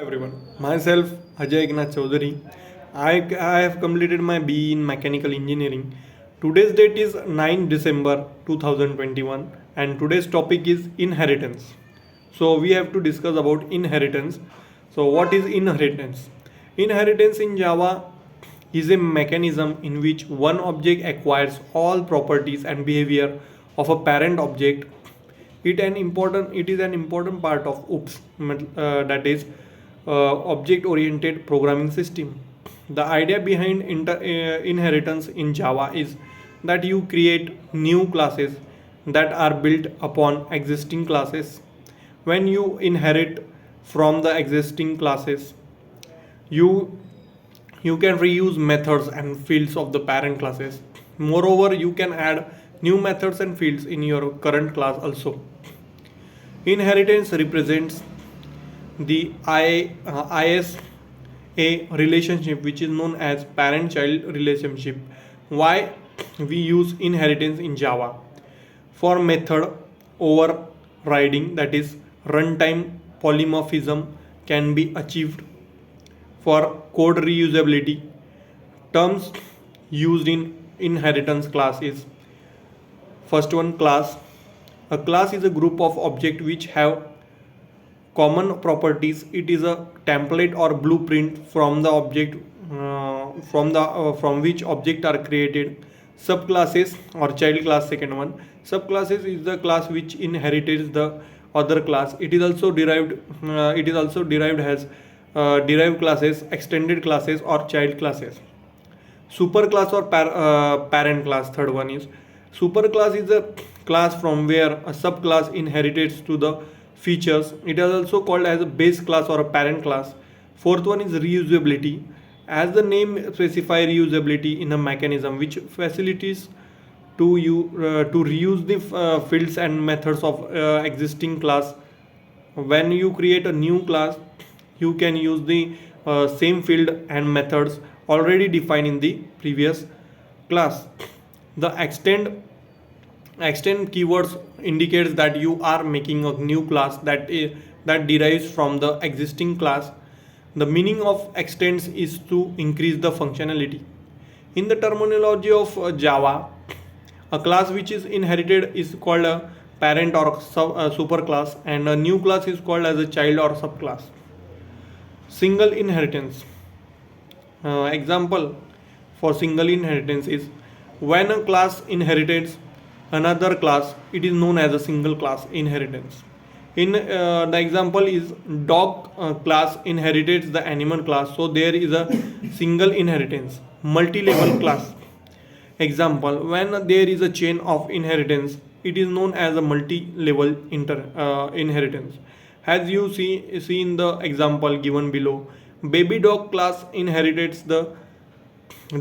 Everyone. Myself, Ajay Ignath Chaudhary. I have completed my BE in Mechanical Engineering. Today's date is 9 December 2021 and today's topic is inheritance. So we have to discuss about inheritance. So what is inheritance? Inheritance in Java is a mechanism in which one object acquires all properties and behavior of a parent object. It is an important part of OOPS, that is object oriented programming system. The idea behind inheritance in Java is that you create new classes that are built upon existing classes. When you inherit from the existing classes, you you can reuse methods and fields of the parent classes. Moreover, you can add new methods and fields in your current class also. Inheritance represents the ISA relationship, which is known as parent child relationship. Why we use inheritance in Java? For method overriding, that is runtime polymorphism, can be achieved. For code reusability, terms used in inheritance class is: first one, class. A class is a group of objects which have common properties. It is a template or blueprint from the object from which object are created. Subclasses or child class, second one. Subclasses is the class which inherits the other class. It is also derived as derived classes, extended classes, or child classes. Superclass or parent class, third one is. Superclass is a class from where a subclass inherits to the features. It is also called as a base class or a parent class. Fourth one is reusability. As the name specifies, reusability in a mechanism which facilitates to reuse the fields and methods of existing class. When you create a new class, you can use the same field and methods already defined in the previous class. The extend keywords indicates that you are making a new class that derives from the existing class. The meaning of extends is to increase the functionality. In the terminology of Java, a class which is inherited is called a parent or superclass, and a new class is called as a child or subclass. Single inheritance. Example for single inheritance is: when a class inherits another class, it is known as a single class inheritance. In the example is dog class inherits the animal class, so there is a single inheritance. Multi-level class. Example: when there is a chain of inheritance, it is known as a multi-level inheritance. As you see in the example given below, baby dog class inherits the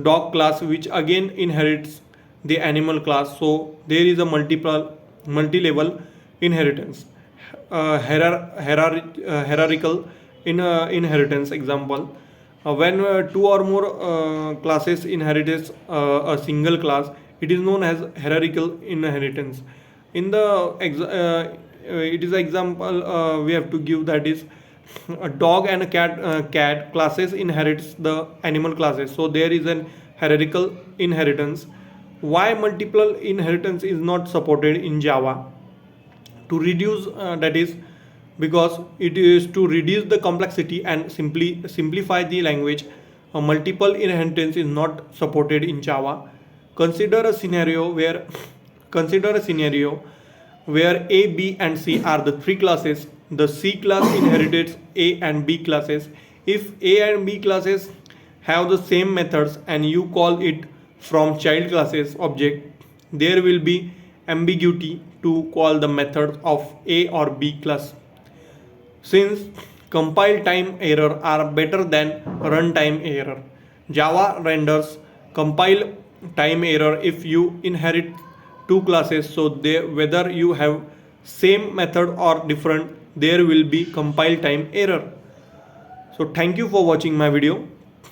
dog class, which again inherits the animal class, so there is a multi-level inheritance. Hierarchical inheritance. Example: when two or more classes inherits a single class, it is known as hierarchical inheritance. In the it is example we have to give, that is a dog and a cat classes inherits the animal classes, so there is an hierarchical inheritance. Why multiple inheritance is not supported in Java? To reduce that is because it is to reduce the complexity and simplify the language. A multiple inheritance is not supported in Java. Consider a scenario where A, B, and C are the three classes. The C class inherits A and B classes. If A and B classes have the same methods and you call it from child classes object, there will be ambiguity to call the method of A or B class. Since compile time error are better than runtime error, Java renders compile time error if you inherit two classes, so whether you have same method or different, there will be compile time error. So thank you for watching my video.